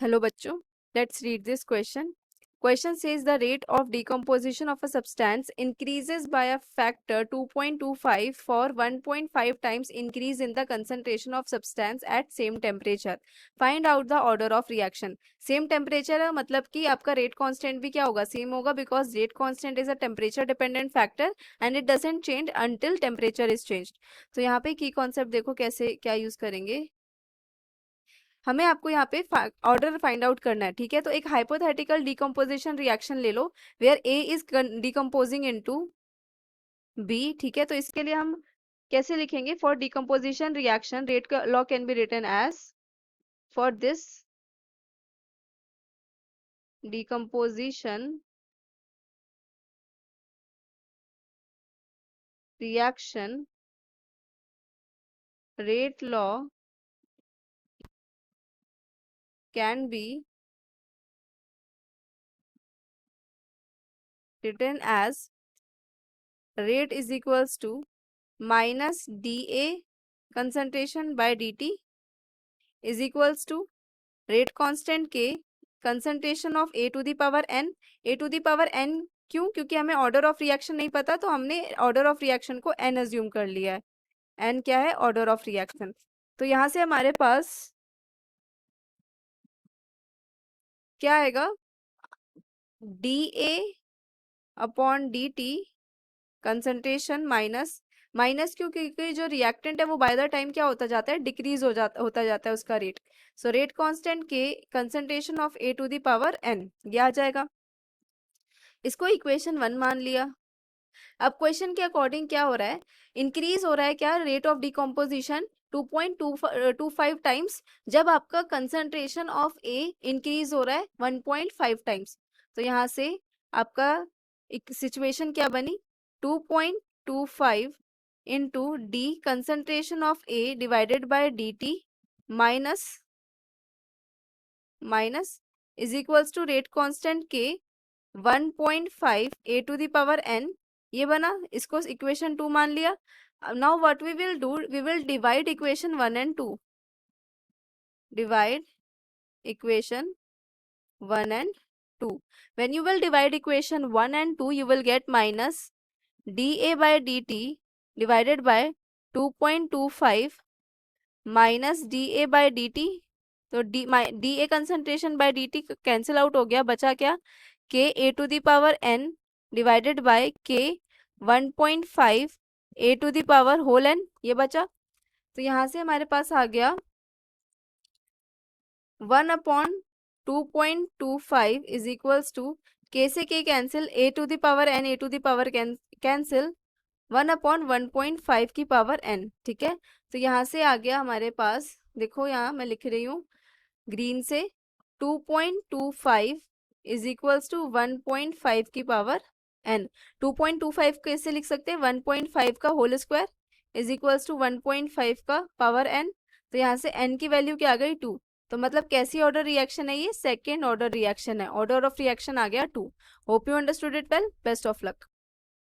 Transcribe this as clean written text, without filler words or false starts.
Hello bachcho, let's read this question. Question says the rate of decomposition of a substance increases by a factor 2.25 for 1.5 times increase in the concentration of substance at same temperature. Find out the order of reaction. Same temperature है मतलब कि आपका rate constant भी क्या होगा, same होगा, because rate constant is a temperature dependent factor and it doesn't change until temperature is changed. तो यहाँ पे key concept देखो कैसे क्या यूज करेंगे. हमें आपको यहाँ पे ऑर्डर फाइंड आउट करना है. ठीक है, तो एक हाइपोथेटिकल डिकम्पोजिशन रिएक्शन ले लो where A is decomposing into B. ठीक है, तो इसके लिए हम कैसे लिखेंगे? फॉर डिकम्पोजिशन रिएक्शन रेट का law can be written as for this decomposition reaction rate law can be written as rate is equals to minus dA concentration by dt is equals to rate constant के concentration of A to the power n. A to the power n क्यों? क्योंकि हमें order of reaction नहीं पता, तो हमने order of reaction को N assume कर लिया है. एन क्या है? Order of reaction. तो यहां से हमारे पास क्या आएगा? D A upon D T concentration minus minus क्यों? क्योंकि जो रिएक्टेंट है वो बाय द टाइम क्या होता जाता है? डिक्रीज होता जाता है उसका रेट. सो रेट कांस्टेंट के concentration of A to the power N, ये आ जाएगा. इसको इक्वेशन 1 मान लिया. अब क्वेश्चन के अकॉर्डिंग क्या हो रहा है? इंक्रीज हो रहा है क्या? रेट ऑफ डिकम्पोजिशन 2.25 टाइम्स, जब आपका कंसंट्रेशन ऑफ ए इंक्रीज हो रहा है 1.5 टाइम्स. तो यहाँ से आपका एक सिचुएशन क्या बनी? 2.25 into D concentration of A divided by D T minus is equals to rate constant के 1.5 A to the power N. ये बना, इसको इक्वेशन 2 मान लिया. Now what we will do, we will divide equation 1 and 2. Divide equation 1 and 2. When you will divide equation 1 and 2, you will get minus dA by dt divided by 2.25 minus dA by dt. तो dA concentration by dt cancel out हो गया, बचा क्या? k a to the power n divided by k 1.5 a to the power whole n, ये बचा. तो यहाँ से हमारे पास आ गया 1/2.25 इज इक्वल्स टू k से k cancel, a to the power n a to the power cancel, 1/1.5 की पावर n. ठीक है, तो यहाँ से आ गया हमारे पास, देखो यहाँ मैं लिख रही हूँ ग्रीन से, 2.25 इज इक्वल्स टू 1.5 की पावर n. 2.25 कैसे लिख सकते हैं? 1.5 का whole square is equals to 1.5 का पावर n. तो यहाँ से n की वैल्यू क्या आ गई? 2. तो मतलब कैसी ऑर्डर रिएक्शन है ये? सेकेंड ऑर्डर रिएक्शन है. ऑर्डर ऑफ रिएक्शन आ गया 2. Hope you understood it well. Best of luck.